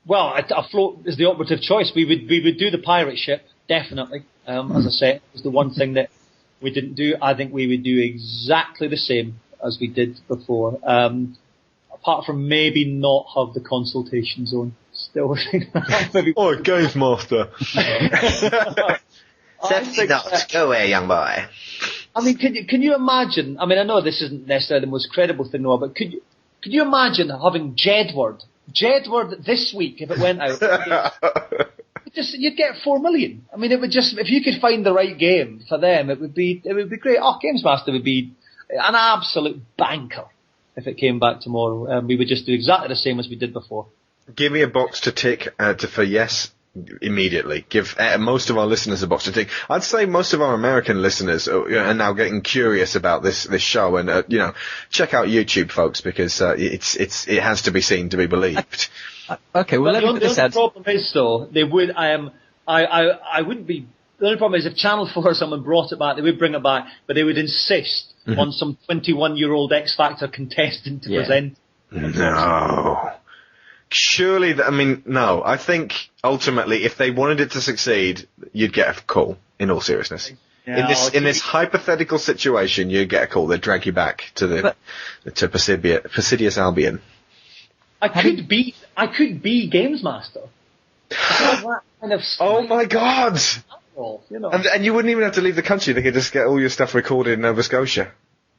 Well, a float is the operative choice. We would do the pirate ship, definitely. As I said, it was the one thing that we didn't do. I think we would do exactly the same as we did before. Apart from maybe not have the consultation zone. Still think that maybe. Oh, GamesMaster. Safety knots. Go away, young boy. I mean, can you imagine? I mean, I know this isn't necessarily the most credible thing, Noah, but could you imagine having Jedward this week if it went out? You'd get 4 million. I mean, it would just, if you could find the right game for them, it would be great. Oh, GamesMaster would be an absolute banker if it came back tomorrow. We would just do exactly the same as we did before. Give me a box to tick for yes immediately. Give most of our listeners a box to tick. I'd say most of our American listeners are now getting curious about this show, and check out YouTube, folks, because it has to be seen to be believed. Okay, well, let me put this out. The problem is, though, they would. I wouldn't be. The only problem is if Channel 4 or someone brought it back, they would bring it back, but they would insist on some 21-year-old X Factor contestant to present. No. Surely, no. I think ultimately, if they wanted it to succeed, you'd get a call. In all seriousness, in this hypothetical situation, you'd get a call. They'd drag you back to Persidious Albion. I could be GamesMaster. Kind of oh my God! And you wouldn't even have to leave the country. They could just get all your stuff recorded in Nova Scotia.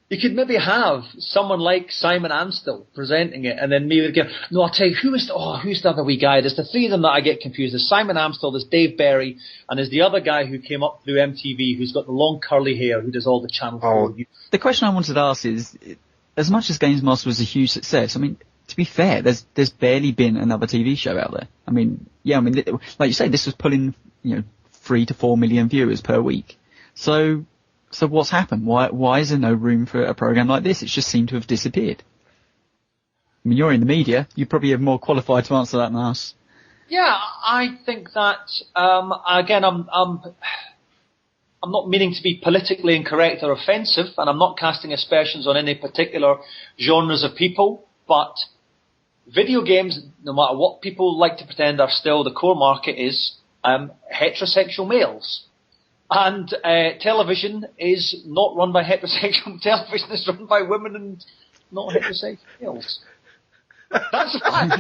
You could maybe have someone like Simon Amstel presenting it, and then me would go, no, I'll tell you, who's the other wee guy? There's the three of them that I get confused. There's Simon Amstel, there's Dave Berry, and there's the other guy who came up through MTV who's got the long curly hair, who does all the Channel 4. The question I wanted to ask is, as much as GamesMaster was a huge success, I mean, to be fair, there's barely been another TV show out there. I mean, like you say, this was pulling, 3 to 4 million viewers per week. So what's happened? Why is there no room for a program like this? It's just seemed to have disappeared. I mean, you're in the media. You probably have more qualified to answer that than us. Yeah, I think that, again, I'm not meaning to be politically incorrect or offensive, and I'm not casting aspersions on any particular genres of people, but video games, no matter what people like to pretend are still, the core market is heterosexual males. And television is not run by heterosexual. Television is run by women and not heterosexual males. That's fine.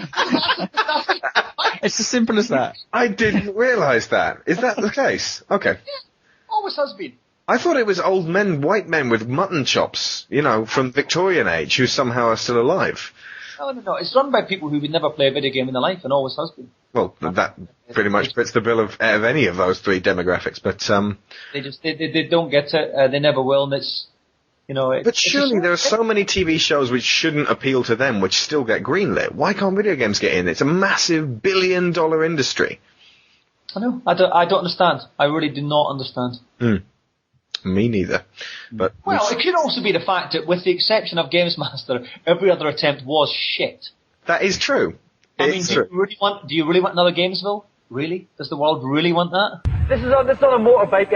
It's as simple as that. I didn't realise that. Is that the case? Okay. Yeah, always has been. I thought it was old men, white men with mutton chops, from Victorian age, who somehow are still alive. No. It's run by people who would never play a video game in their life and always has been. Well, that pretty much fits the bill of any of those three demographics, but they don't get it. They never will, and it's But surely there are so many TV shows which shouldn't appeal to them, which still get greenlit. Why can't video games get in? It's a massive billion-dollar industry. I know. I don't understand. I really do not understand. Me neither. But it could also be the fact that, with the exception of GamesMaster, every other attempt was shit. That is true. Do you really want another Gamesville? Really? Does the world really want that? This is on a motorbike.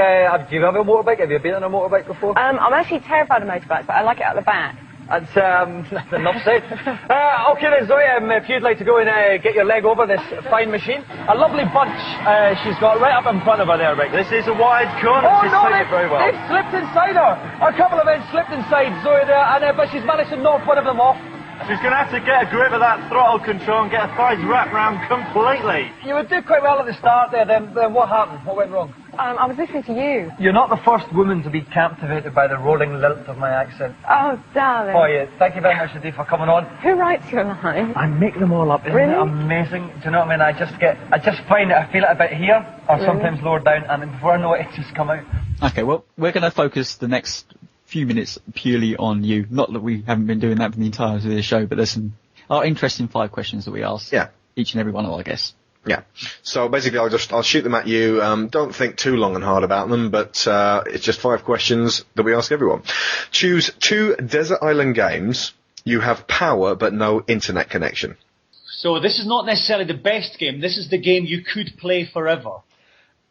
Do you have a motorbike? Have you been on a motorbike before? I'm actually terrified of motorbikes, but I like it at the back. That's enough said. Okay then, Zoe, if you'd like to go and get your leg over this fine machine. A lovely bunch she's got right up in front of her there, Rick. This is a wide corner. Oh no, they've slipped inside her. A couple of them slipped inside Zoe there, but she's managed to knock one of them off. She's going to have to get a grip of that throttle control and get her thighs wrapped round completely. You would do quite well at the start there, then what happened? What went wrong? I was listening to you. You're not the first woman to be captivated by the rolling lilt of my accent. Oh, darling. Oh, yeah. Thank you very much indeed for coming on. Who writes your lines? I make them all up. Isn't really? It amazing? Do you know what I mean? I just find it. I feel it about here, or sometimes lower down, and before I know it, it's just come out. Okay, well, we're going to focus the next few minutes purely on you. Not that we haven't been doing that for the entirety of the show, but there's some interesting 5 questions that we ask. Yeah. Each and every one of them, I guess. Yeah. So basically, I'll shoot them at you. Don't think too long and hard about them, but it's just 5 questions that we ask everyone. Choose 2 desert island games. You have power but no internet connection. So this is not necessarily the best game. This is the game you could play forever.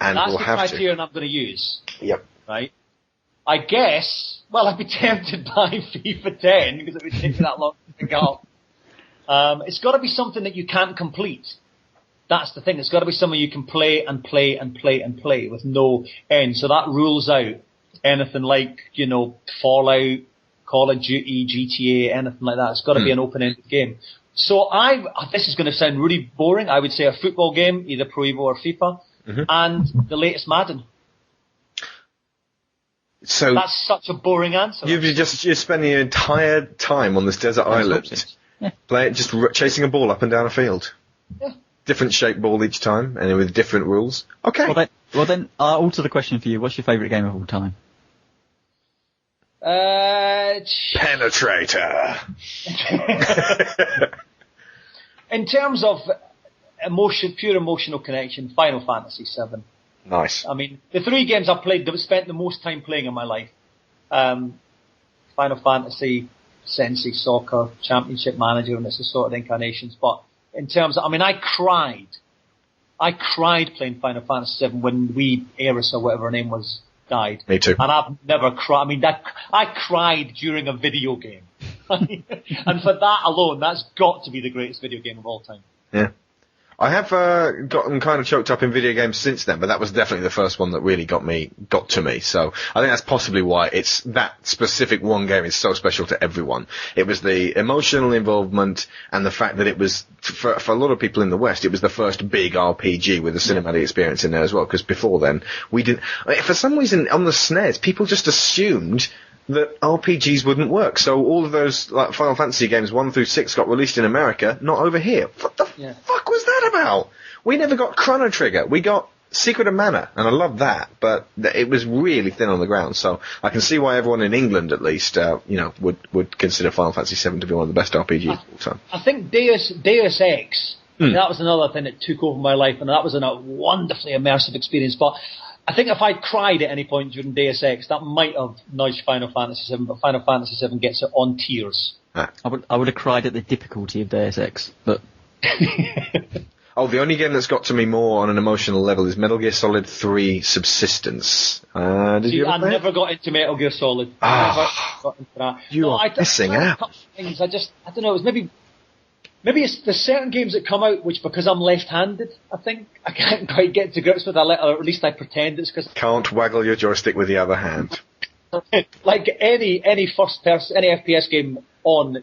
And that's we'll the have criterion I'm going to use. Yep. Right. I guess. Well, I'd be tempted by FIFA 10 because it would take me that long to pick up. It's got to be something that you can't complete. that's the thing. It's got to be something you can play and play and play and play with no end. So that rules out anything like, Fallout, Call of Duty, GTA, anything like that. It's got to be an open-ended game. So this is going to sound really boring. I would say a football game, either Pro Evo or FIFA, and the latest Madden. So that's such a boring answer. You're spending your entire time on this desert island, chasing a ball up and down a field. Yeah. Different shaped ball each time, and with different rules. Okay. Well then, I'll alter the question for you. What's your favourite game of all time? Penetrator. In terms of pure emotional connection, Final Fantasy VII. Nice. I mean, the 3 games I've spent the most time playing in my life. Final Fantasy, Sensei Soccer, Championship Manager, and it's the sort of incarnations. But in terms of, I cried playing Final Fantasy VII when Eris or whatever her name was died. Me too. And I've never cried. I cried during a video game. And for that alone, that's got to be the greatest video game of all time. Yeah. I have gotten kind of choked up in video games since then, but that was definitely the first one that really got to me. So I think that's possibly why it's that specific one game is so special to everyone. It was the emotional involvement and the fact that it was, for a lot of people in the West, it was the first big RPG with a cinematic experience in there as well, because before then, we didn't, for some reason on the SNES, people just assumed that RPGs wouldn't work. So all of those like Final Fantasy games 1 through 6 got released in America, not over here. What the fuck was that about? We never got Chrono Trigger. We got Secret of Mana, and I love that, but it was really thin on the ground. So I can see why everyone in England, at least, would consider Final Fantasy VII to be one of the best RPGs of all time. I think Deus Ex. That was another thing that took over my life, and that was a wonderfully immersive experience. But I think if I'd cried at any point during Deus Ex, that might have nudged Final Fantasy VII, but Final Fantasy VII gets it on tears. I would have cried at the difficulty of Deus Ex, but... Oh, the only game that's got to me more on an emotional level is Metal Gear Solid 3 Subsistence. I never got into Metal Gear Solid. Never got into that. You are missing out. I don't know, it was maybe there's certain games that come out which, because I'm left-handed, I think, I can't quite get to grips with, or at least I pretend it's because... Can't waggle your joystick with the other hand. Like any first-person, any FPS game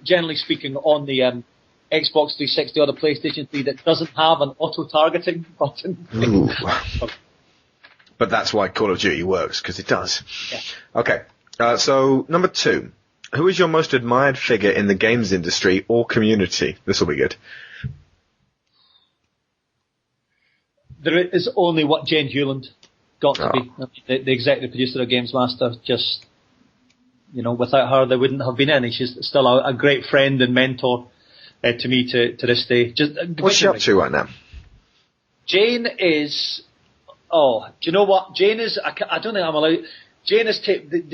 generally speaking, on the Xbox 360 or the PlayStation 3 that doesn't have an auto-targeting button. Ooh. But that's why Call of Duty works, because it does. Yeah. Okay, so number 2. Who is your most admired figure in the games industry or community? This will be good. There is only what Jane Hewland got to be. The executive producer of GamesMaster. Just, without her, there wouldn't have been any. She's still a great friend and mentor to me to this day. What's she up to right now? Jane is... Oh, do you know what? Jane is... I don't think I'm allowed... Jane is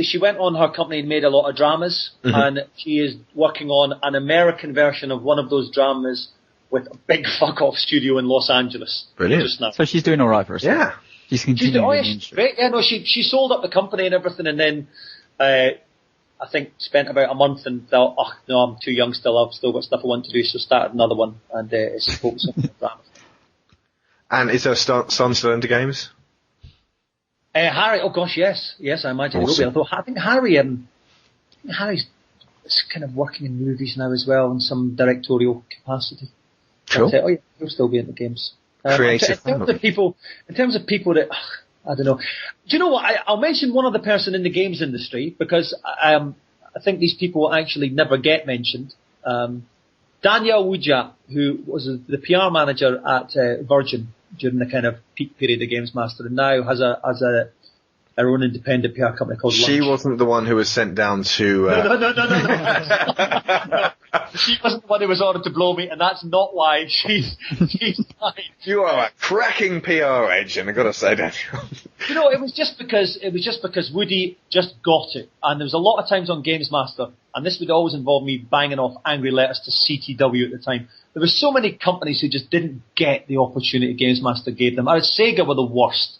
she went on her company and made a lot of dramas, and she is working on an American version of one of those dramas with a big fuck-off studio in Los Angeles. Brilliant. Just now. So she's doing alright for herself. Yeah. She's continuing. She's great. Yeah, no, she sold up the company and everything, and then I think spent about a month and thought, oh, no, I'm too young still, I've still got stuff I want to do, so started another one, and it's focusing on dramas. And is her son still into games? Harry, oh gosh, yes, I imagine awesome. he will be. I think Harry's kind of working in movies now as well in some directorial capacity. Cool. Oh yeah, he'll still be in the games. Creative. In terms of people that, I don't know. Do you know what? I'll mention one other person in the games industry because I think these people actually never get mentioned. Daniel Wujia, who was the PR manager at Virgin during the kind of peak period of GamesMaster, and now has her own independent PR company called She Lunch. wasn't the one who was sent down to... No. She wasn't the one who was ordered to blow me, and that's not why she's fine. You are a cracking PR agent, I've got to say, Daniel. It was just because Woody just got it, and there was a lot of times on GamesMaster, and this would always involve me banging off angry letters to CTW at the time. There were so many companies who just didn't get the opportunity GamesMaster gave them. Sega were the worst.